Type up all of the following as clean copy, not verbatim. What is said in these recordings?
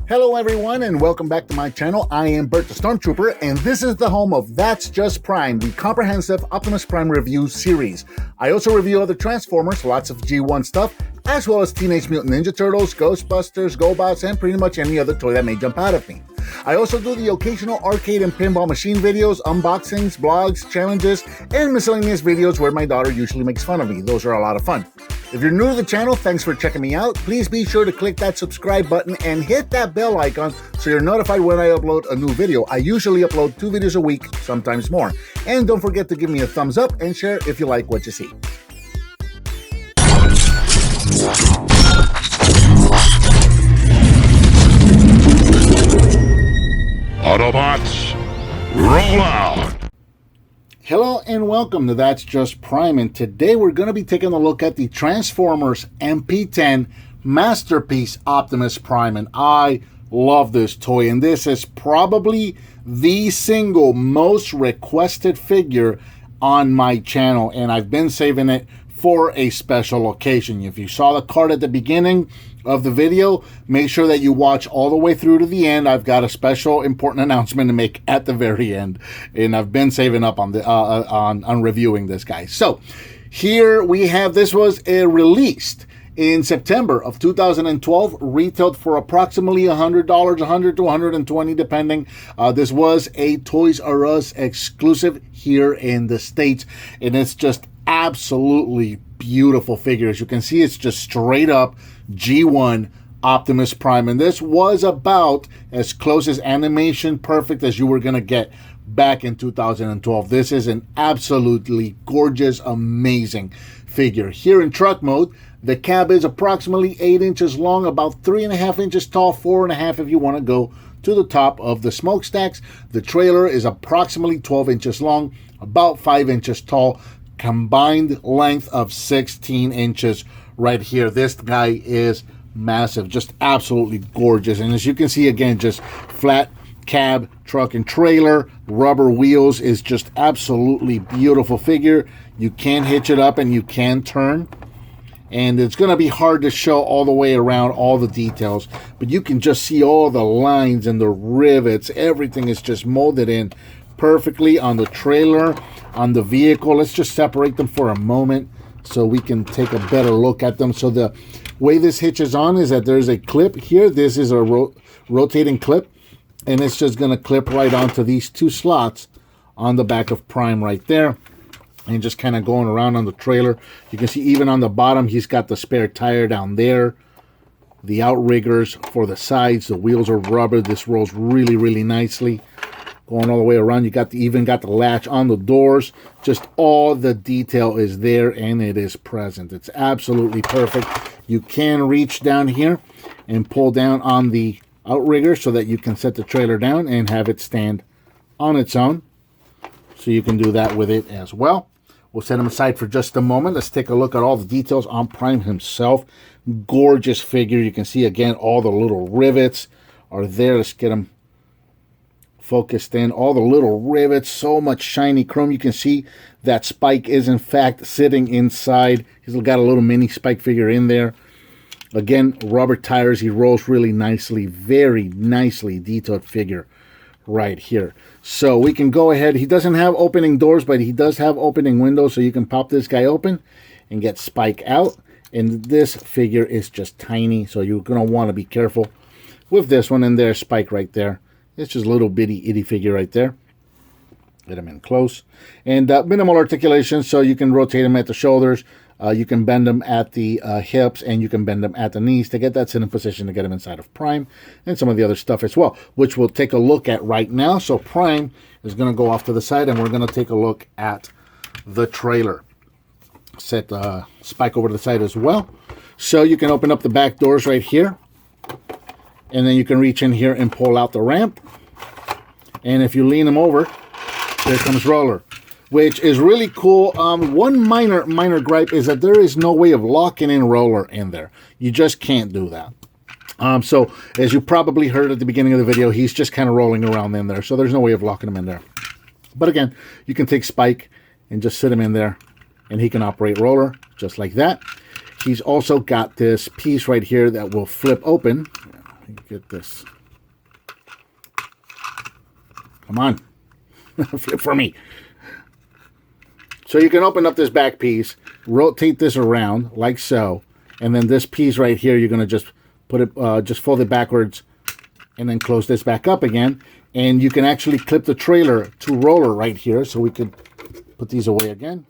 Hello everyone and welcome back to my channel. I am Bert the Stormtrooper and this is the home of That's Just Prime, the comprehensive Optimus Prime review series. I also review other Transformers, lots of G1 stuff, as well as Teenage Mutant Ninja Turtles, Ghostbusters, GoBots, and pretty much any other toy that may jump out at me. I also do the occasional arcade and pinball machine videos, unboxings, blogs, challenges, and miscellaneous videos where my daughter usually makes fun of me. Those are a lot of fun. If you're new to the channel, thanks for checking me out. Please be sure to click that subscribe button and hit that bell icon so you're notified when I upload a new video. I usually upload 2 videos a week, sometimes more. And don't forget to give me a thumbs up and share if you like what you see. Autobots, roll out! Hello and welcome to That's Just Prime, and today we're going to be taking a look at the Transformers MP-10 Masterpiece Optimus Prime, and I love this toy, and this is probably the single most requested figure on my channel, and I've been saving it for a special occasion. If you saw the card at the beginning of the video, make sure that you watch all the way through to the end. I've got a special important announcement to make at the very end, and I've been saving up on the on reviewing this guy. So here we have, this was released in September of 2012, retailed for approximately $100, $100 to $120 depending. This was a Toys R Us exclusive here in the States, and it's just absolutely beautiful figure. As you can see, it's just straight up G1 Optimus Prime, and this was about as close as animation perfect as you were gonna get back in 2012. This is an absolutely gorgeous, amazing figure. Here in truck mode, the cab is approximately 8 inches long, about 3.5 inches tall, 4.5 if you want to go to the top of the smokestacks. The trailer is approximately 12 inches long, about 5 inches tall, combined length of 16 inches right here. This guy is massive, just absolutely gorgeous. And as you can see, again, just flat cab, truck, and trailer, rubber wheels, is just absolutely beautiful figure. You can hitch it up and you can turn, and it's going to be hard to show all the way around all the details, but you can just see all the lines and the rivets. Everything is just molded in perfectly on the trailer, on the vehicle. Let's just separate them for a moment so we can take a better look at them. So the way this hitches on is that there's a clip here. This is a rotating clip, and it's just going to clip right onto these 2 slots on the back of Prime right there, and just kind of going around on the trailer. You can see even on the bottom, he's got the spare tire down there, the outriggers for the sides. The wheels are rubber. This rolls really, really nicely. Going all the way around, you got even got the latch on the doors. Just all the detail is there, and it is present. It's absolutely perfect. You can reach down here and pull down on the outrigger so that you can set the trailer down and have it stand on its own. So you can do that with it as well. We'll set him aside for just a moment. Let's take a look at all the details on Prime himself. Gorgeous figure. You can see again all the little rivets are there. Let's get him focused in. All the little rivets, so much shiny chrome. You can see that Spike is in fact sitting inside. He's got a little mini Spike figure in there. Again, rubber tires. He rolls really nicely. Very nicely detailed figure right here. So we can go ahead. He doesn't have opening doors, but he does have opening windows, so you can pop this guy open and get Spike out. And this figure is just tiny, so you're going to want to be careful with this one. And there's Spike right there. It's just a little bitty itty figure right there. Get him in close. And minimal articulation, so you can rotate him at the shoulders. You can bend them at the hips, and you can bend them at the knees to get that sitting position to get him inside of Prime, and some of the other stuff as well, which we'll take a look at right now. So Prime is going to go off to the side, and we're going to take a look at the trailer. Set Spike over to the side as well. So you can open up the back doors right here, and then you can reach in here and pull out the ramp. And if you lean him over, there comes Roller, which is really cool. One minor gripe is that there is no way of locking in Roller in there. You just can't do that. So as you probably heard at the beginning of the video, he's just kind of rolling around in there. So there's no way of locking him in there. But again, you can take Spike and just sit him in there, and he can operate Roller just like that. He's also got this piece right here that will flip open. Get this Come on. Flip for me. So you can open up this back piece, rotate this around like so, and then this piece right here, you're going to just put it, just fold it backwards, and then close this back up again. And you can actually clip the trailer to roller right here, so we could put these away again.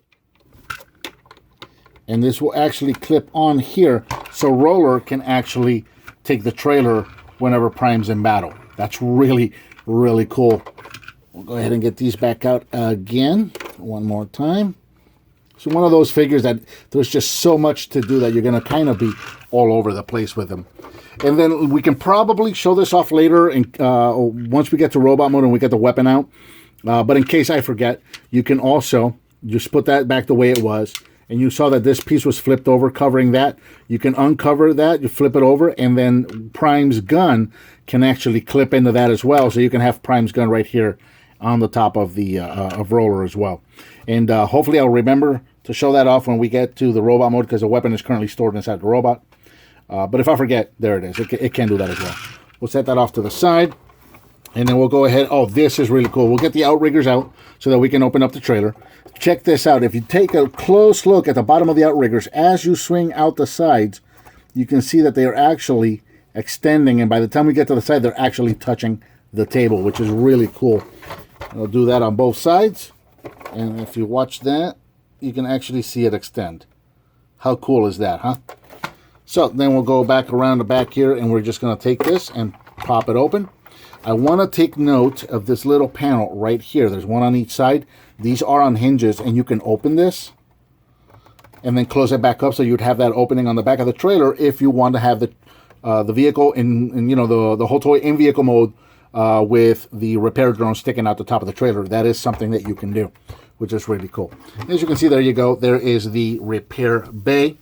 And this will actually clip on here, so roller can actually take the trailer whenever Prime's in battle. That's really, really cool. We'll go ahead and get these back out again one more time. So one of those figures that there's just so much to do that you're going to kind of be all over the place with them. And then we can probably show this off later once we get to robot mode and we get the weapon out. But in case I forget, you can also just put that back the way it was. And you saw that this piece was flipped over, covering that. You can uncover that, you flip it over, and then Prime's gun can actually clip into that as well. So you can have Prime's gun right here on the top of the of roller as well. And hopefully I'll remember to show that off when we get to the robot mode, because the weapon is currently stored inside the robot. But if I forget, there it is. It can do that as well. We'll set that off to the side. And then we'll go ahead. Oh, this is really cool. We'll get the outriggers out so that we can open up the trailer. Check this out. If you take a close look at the bottom of the outriggers, as you swing out the sides, you can see that they are actually extending. And by the time we get to the side, they're actually touching the table, which is really cool. I'll do that on both sides. And if you watch that, you can actually see it extend. How cool is that, huh? So then we'll go back around the back here, and we're just going to take this and pop it open. I want to take note of this little panel right here. There's one on each side. These are on hinges, and you can open this and then close it back up, so you'd have that opening on the back of the trailer if you want to have the vehicle in you know, the whole toy in vehicle mode with the repair drone sticking out the top of the trailer. That is something that you can do, which is really cool. As you can see, there you go. There is the repair bay.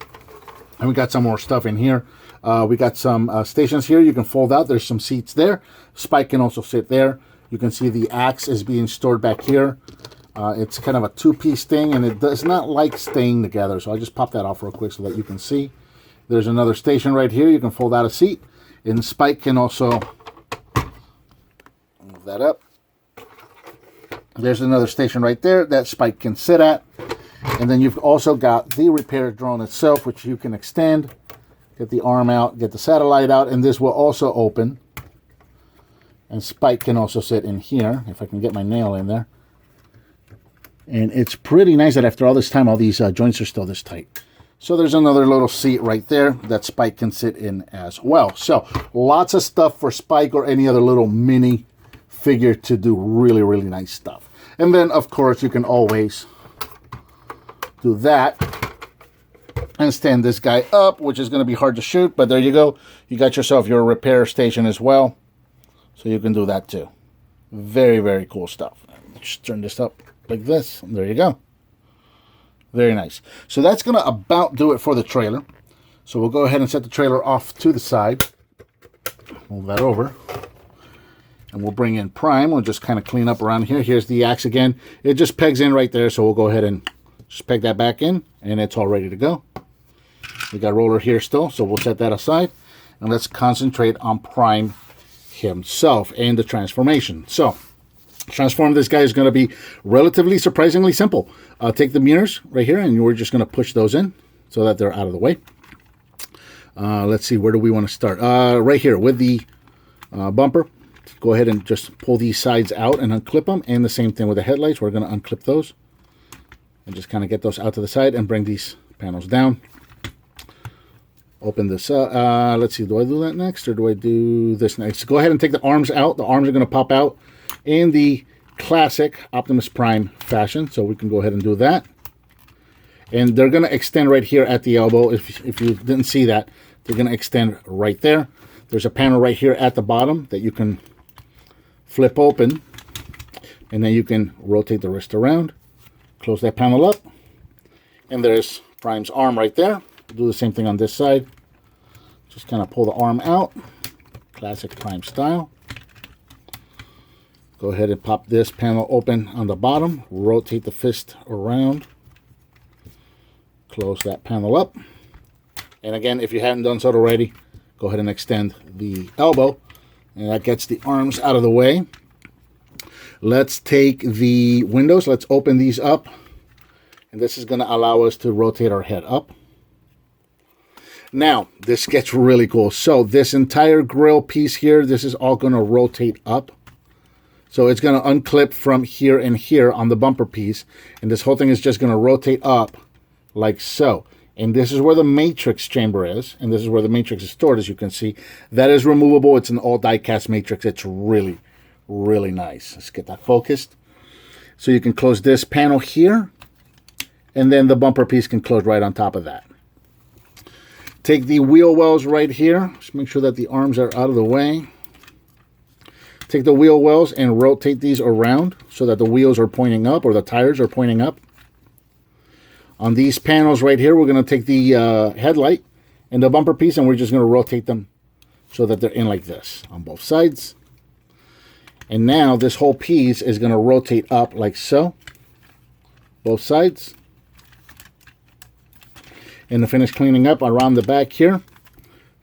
And we got some more stuff in here. We got some stations here you can fold out. There's some seats there. Spike can also sit there. You can see the axe is being stored back here. It's kind of a two-piece thing, and it does not like staying together. So I'll just pop that off real quick so that you can see. There's another station right here. You can fold out a seat. And Spike can also move that up. There's another station right there that Spike can sit at. And then you've also got the repair drone itself, which you can extend. Get the arm out, get the satellite out, and this will also open. And Spike can also sit in here, if I can get my nail in there. And it's pretty nice that after all this time, all these joints are still this tight. So there's another little seat right there that Spike can sit in as well. So lots of stuff for Spike or any other little mini figure to do really, really nice stuff. And then, of course, you can always do that and stand this guy up, which is going to be hard to shoot, but there you go. You got yourself your repair station as well, so you can do that too. Very, very cool stuff. Just turn this up like this, and there you go. Very nice. So that's going to about do it for the trailer. So we'll go ahead and set the trailer off to the side. Move that over. And we'll bring in Prime. We'll just kind of clean up around here. Here's the axe again. It just pegs in right there, so we'll go ahead and just peg that back in, and it's all ready to go. We got roller here still, so we'll set that aside. And let's concentrate on Prime himself and the transformation. So, transform this guy is going to be relatively surprisingly simple. Take the mirrors right here, and we're just going to push those in so that they're out of the way. Let's see, where do we want to start? Right here with the bumper. Go ahead and just pull these sides out and unclip them. And the same thing with the headlights. We're going to unclip those. And just kind of get those out to the side and bring these panels down. Open this up. Let's see, do I do that next or do I do this next? Go ahead and take the arms out. The arms are going to pop out in the classic Optimus Prime fashion. So we can go ahead and do that. And they're going to extend right here at the elbow. If you didn't see that, they're going to extend right there. There's a panel right here at the bottom that you can flip open. And then you can rotate the wrist around. Close that panel up, and there's Prime's arm right there. We'll do the same thing on this side. Just kind of pull the arm out, classic Prime style. Go ahead and pop this panel open on the bottom. Rotate the fist around. Close that panel up. And again, if you haven't done so already, go ahead and extend the elbow, and that gets the arms out of the way. Let's take the windows. Let's open these up. And this is going to allow us to rotate our head up. Now, this gets really cool. So this entire grill piece here, this is all going to rotate up. So it's going to unclip from here and here on the bumper piece. And this whole thing is just going to rotate up like so. And this is where the matrix chamber is. And this is where the matrix is stored, as you can see. That is removable. It's an all die-cast matrix. It's really, really nice. Let's get that focused. So you can close this panel here. And then the bumper piece can close right on top of that. Take the wheel wells right here. Just make sure that the arms are out of the way. Take the wheel wells and rotate these around so that the wheels are pointing up or the tires are pointing up. On these panels right here, we're going to take the headlight and the bumper piece, and we're just going to rotate them so that they're in like this on both sides. And now this whole piece is going to rotate up like so, both sides. And to finish cleaning up around the back here,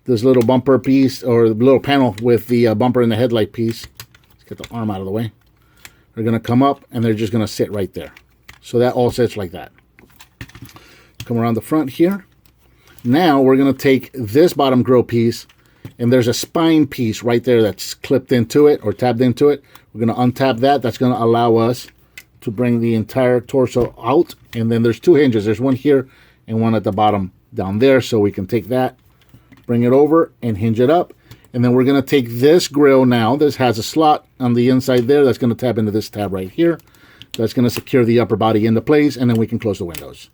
this little bumper piece or the little panel with the bumper and the headlight piece. Let's get the arm out of the way. They're going to come up and they're just going to sit right there. So that all sits like that. Come around the front here. Now we're going to take this bottom grill piece, and there's a spine piece right there that's clipped into it or tabbed into it. We're going to untap that. That's going to allow us to bring the entire torso out. And then there's two hinges. There's one here and one at the bottom down there. So we can take that, bring it over and hinge it up. And then we're going to take this grill now. This has a slot on the inside there. That's going to tab into this tab right here. That's going to secure the upper body into place, and then we can close the windows.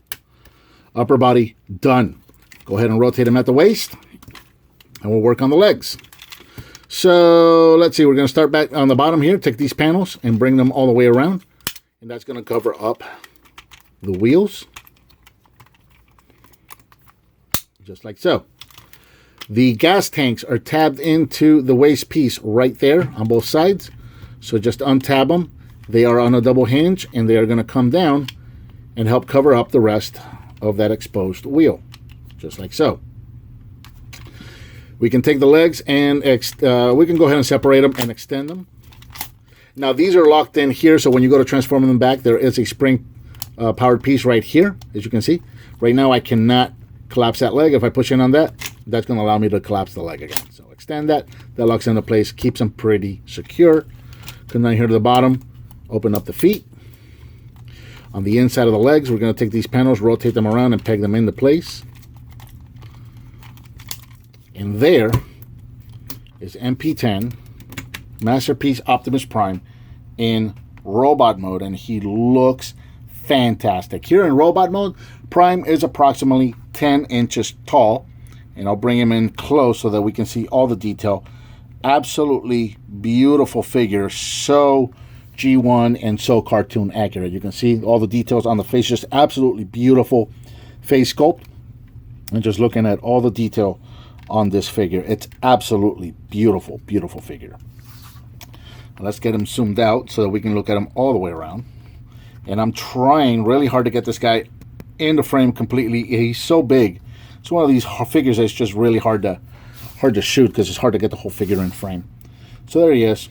Upper body done. Go ahead and rotate them at the waist, and we'll work on the legs. So let's see. We're going to start back on the bottom here. Take these panels and bring them all the way around. And that's going to cover up the wheels. Just like so. The gas tanks are tabbed into the waist piece right there on both sides. So just untab them. They are on a double hinge, and they are going to come down and help cover up the rest of that exposed wheel. Just like so. We can take the legs and we can go ahead and separate them and extend them. Now these are locked in here, so when you go to transform them back, there is a spring powered piece right here, as you can see. Right now I cannot collapse that leg. If I push in on that, that's going to allow me to collapse the leg again. So extend that. That locks into place, keeps them pretty secure. Come down here to the bottom, open up the feet. On the inside of the legs, we're going to take these panels, rotate them around, and peg them into place. And there is MP-10 Masterpiece Optimus Prime in robot mode, and he looks fantastic. Here in robot mode, Prime is approximately 10 inches tall, and I'll bring him in close so that we can see all the detail. Absolutely beautiful figure, so G1 and so cartoon accurate. You can see all the details on the face, just absolutely beautiful face sculpt. And just looking at all the detail on this figure, it's absolutely beautiful, beautiful figure. Let's get him zoomed out so that we can look at him all the way around. And I'm trying really hard to get this guy in the frame completely. He's so big. It's one of these figures that's just really hard to shoot because it's hard to get the whole figure in frame. So there he is.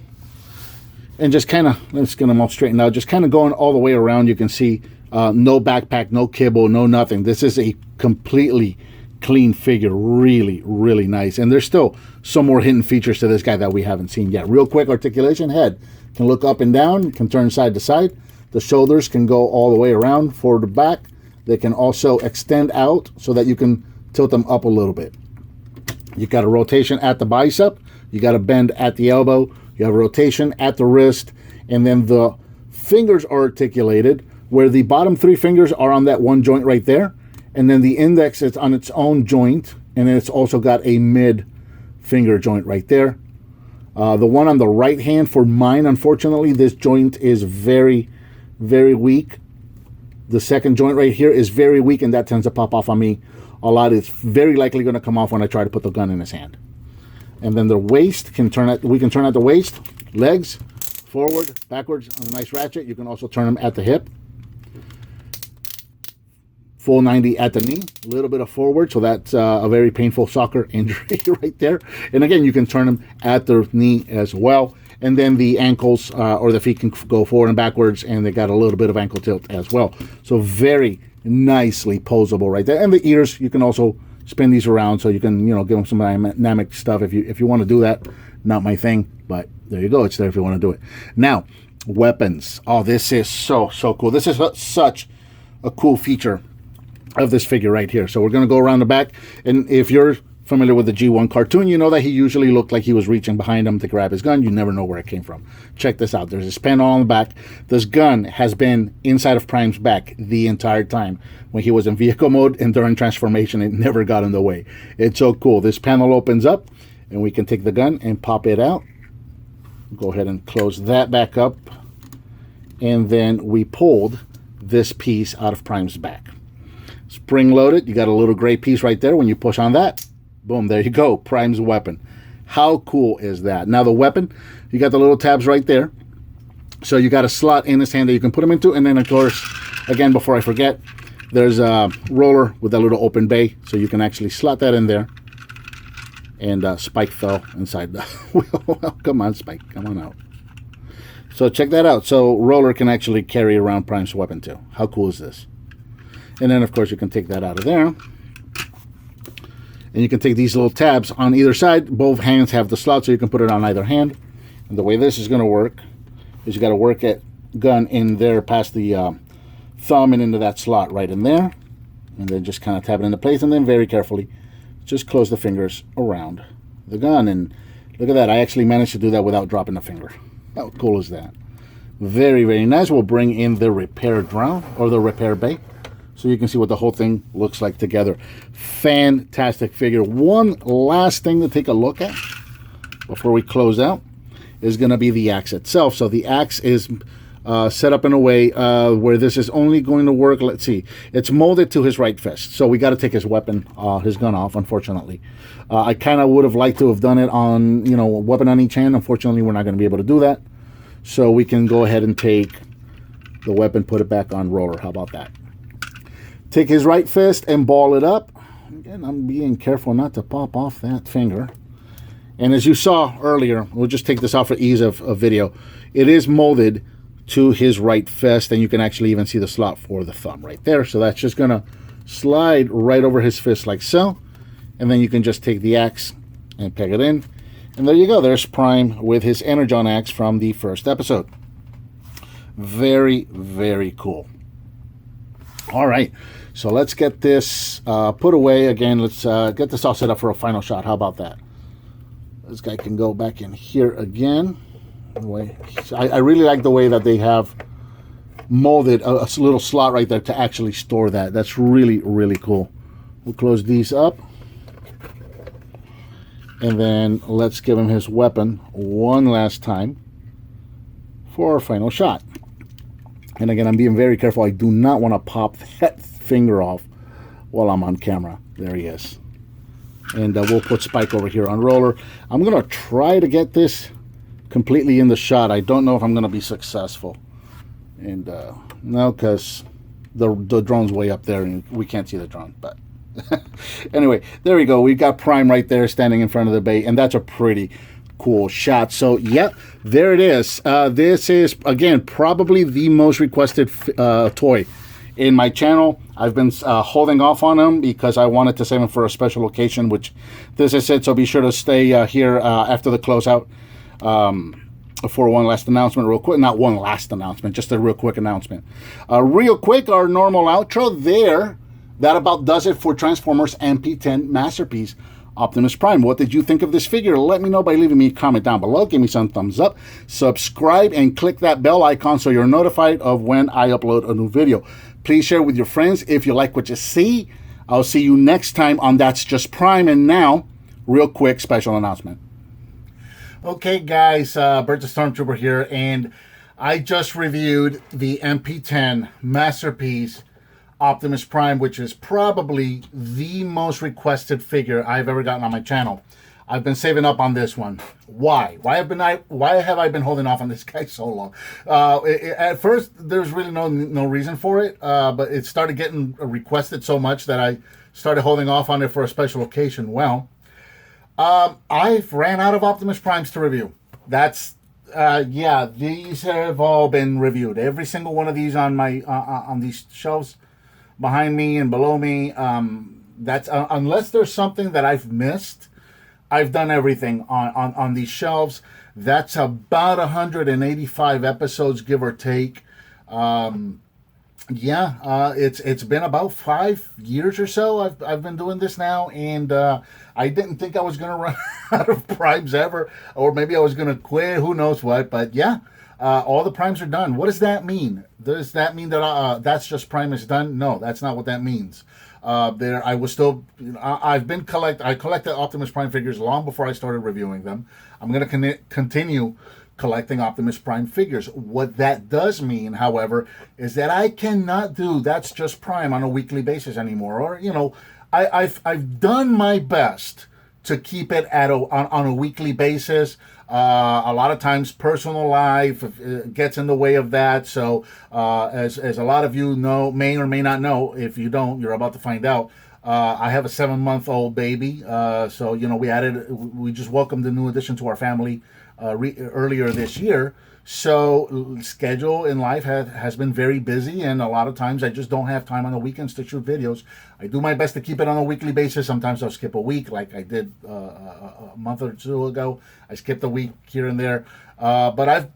And just kind of, let's get him all straightened out. Just kind of going all the way around. You can see no backpack, no kibble, no nothing. This is a completely clean figure. Really, really nice. And there's still some more hidden features to this guy that we haven't seen yet. Real quick articulation. Head can look up and down, can turn side to side. The shoulders can go all the way around, forward to back. They can also extend out so that you can tilt them up a little bit. You got a rotation at the bicep. You got a bend at the elbow. You have a rotation at the wrist, and then the fingers are articulated where the bottom three fingers are on that one joint right there, and then the index is on its own joint, and then it's also got a mid finger joint right there. The one on the right hand for mine, unfortunately, this joint is very, very weak. The second joint right here is very weak, and that tends to pop off on me a lot. It's very likely going to come off when I try to put the gun in his hand. And then the waist can turn at, we can turn at the waist, legs, forward, backwards on a nice ratchet. You can also turn them at the hip. Full 90 at the knee, a little bit of forward, so that's a very painful soccer injury right there. And again, you can turn them at the knee as well. And then the ankles or the feet can go forward and backwards, and they got a little bit of ankle tilt as well. So very nicely posable right there. And the ears, you can also spin these around so you can, give them some dynamic stuff if you want to do that. Not my thing, but there you go. It's there if you want to do it. Now, weapons. Oh, this is so cool. This is such a cool feature of this figure right here. So we're going to go around the back, and if you're familiar with the G1 cartoon, you know that he usually looked like he was reaching behind him to grab his gun. You never know where it came from. Check this out. There's this panel on the back. This gun has been inside of Prime's back the entire time. When he was in vehicle mode and during transformation, it never got in the way. It's so cool. This panel opens up, and we can take the gun and pop it out. Go ahead and close that back up. And then we pulled this piece out of Prime's back. Spring loaded. You got a little gray piece right there. When you push on that, boom, there you go. Prime's weapon. How cool is that? Now the weapon, you got the little tabs right there. So you got a slot in his hand that you can put them into. And then, of course, again, before I forget, there's a roller with a little open bay. So you can actually slot that in there. And Spike fell inside the wheel. Well, come on, Spike. Come on out. So check that out. So roller can actually carry around Prime's weapon too. How cool is this? And then, of course, you can take that out of there. And you can take these little tabs on either side. Both hands have the slot, so you can put it on either hand. And the way this is going to work is you got to work that gun in there past the thumb and into that slot right in there. And then just kind of tap it into place. And then very carefully, just close the fingers around the gun. And look at that. I actually managed to do that without dropping the finger. How cool is that? Very, very nice. We'll bring in the repair drum or the repair bay, so you can see what the whole thing looks like together. Fantastic figure. One last thing to take a look at before we close out is going to be the axe itself. So the axe is set up in a way where this is only going to work. Let's see. It's molded to his right fist. So we got to take his weapon, his gun off, unfortunately. I kind of would have liked to have done it on, a weapon on each hand. Unfortunately, we're not going to be able to do that. So we can go ahead and take the weapon, put it back on roller. How about that? Take his right fist and ball it up. Again, I'm being careful not to pop off that finger. And as you saw earlier, we'll just take this off for ease of video. It is molded to his right fist, and you can actually even see the slot for the thumb right there. So that's just going to slide right over his fist like so. And then you can just take the axe and peg it in. And there you go. There's Prime with his Energon axe from the first episode. Very, very cool. All right. So let's get this put away. Again, let's get this all set up for a final shot. How about that? This guy can go back in here again. I really like the way that they have molded a little slot right there to actually store that. That's really, really cool. We'll close these up. And then let's give him his weapon one last time for our final shot. And again, I'm being very careful. I do not want to pop that finger off while I'm on camera. There he is. And we'll put Spike over here on roller. I'm going to try to get this completely in the shot. I don't know if I'm going to be successful. And no, because the drone's way up there and we can't see the drone. But anyway, there we go. We've got Prime right there standing in front of the bay. And that's a pretty cool shot. So, yeah, there it is. This is, again, probably the most requested toy in my channel. I've been holding off on them because I wanted to save them for a special occasion, which this is it. So be sure to stay here after the closeout for one last announcement real quick. Not one last announcement, just a real quick announcement. Real quick, our normal outro there. That about does it for Transformers MP-10 Masterpiece Optimus Prime. What did you think of this figure? Let me know by leaving me a comment down below. Give me some thumbs up. Subscribe and click that bell icon so you're notified of when I upload a new video. Please share with your friends if you like what you see. I'll see you next time on That's Just Prime. And now, real quick special announcement. Okay, guys, Bert the Stormtrooper here, and I just reviewed the MP-10 Masterpiece Optimus Prime, which is probably the most requested figure I've ever gotten on my channel. I've been saving up on this one. Why? Why have I been holding off on this guy so long? At first, there's really no reason for it, but it started getting requested so much that I started holding off on it for a special occasion. Well, I've ran out of Optimus Primes to review. That's Yeah, these have all been reviewed. Every single one of these on my on these shelves behind me and below me. That's unless there's something that I've missed. I've done everything on these shelves. That's about 185 episodes, give or take. It's been about 5 years or so. I've been doing this now, and I didn't think I was gonna run out of primes ever, or maybe I was gonna quit. Who knows what? But yeah, all the primes are done. What does that mean? Does that mean that That's Just Prime is done? No, that's not what that means. I was still, I've been I collected Optimus Prime figures long before I started reviewing them. I'm going to continue collecting Optimus Prime figures. What that does mean, however, is that I cannot do That's Just Prime on a weekly basis anymore. Or, I've done my best to keep it on a weekly basis. A lot of times personal life gets in the way of that. So as a lot of you know, may or may not know, if you don't, you're about to find out. I have a 7-month-old baby. So, we just welcomed a new addition to our family earlier this year. So schedule in life has been very busy, and a lot of times I just don't have time on the weekends to shoot videos. I do my best to keep it on a weekly basis. Sometimes I'll skip a week, like I did a month or two ago. I skipped a week here and there, but I've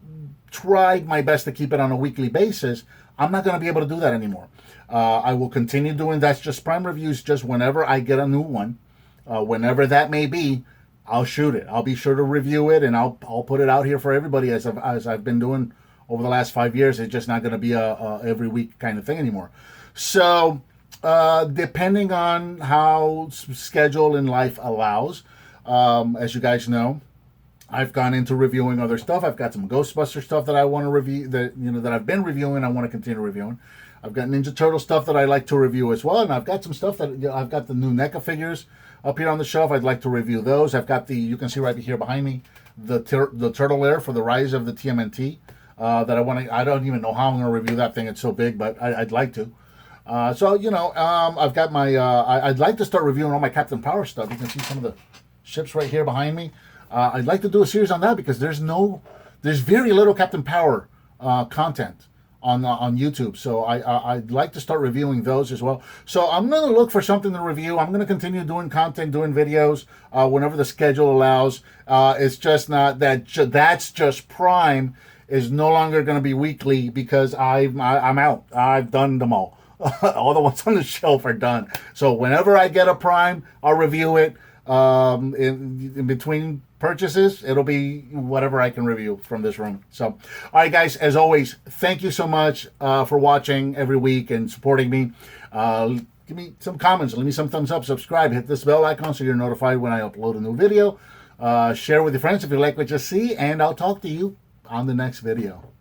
tried my best to keep it on a weekly basis. I'm not going to be able to do that anymore. I will continue doing That's Just Prime reviews just whenever I get a new one, whenever that may be. I'll shoot it. I'll be sure to review it, and I'll put it out here for everybody as I've been doing over the last 5 years. It's just not going to be a every week kind of thing anymore. So, depending on how schedule in life allows, as you guys know, I've gone into reviewing other stuff. I've got some Ghostbuster stuff that I want to review that I've been reviewing. I want to continue reviewing. I've got Ninja Turtle stuff that I like to review as well, and I've got some stuff that I've got the new NECA figures up here on the shelf. I'd like to review those. I've got you can see right here behind me, the Turtle Lair for the Rise of the TMNT that I want to. I don't even know how I'm going to review that thing. It's so big, but I'd like to. I've got my. I'd like to start reviewing all my Captain Power stuff. You can see some of the ships right here behind me. I'd like to do a series on that because there's very little Captain Power content on YouTube, so I'd like to start reviewing those as well. So I'm going to look for something to review. I'm going to continue doing content, doing videos whenever the schedule allows. It's just not that That's Just Prime is no longer going to be weekly because I'm out. I've done them all. All the ones on the shelf are done. So whenever I get a Prime, I'll review it. In between purchases, it'll be whatever I can review from this room. So, all right, guys, as always, thank you so much for watching every week and supporting me. Give me some comments, leave me some thumbs up, subscribe, hit this bell icon so you're notified when I upload a new video. Share with your friends if you like what you see, and I'll talk to you on the next video.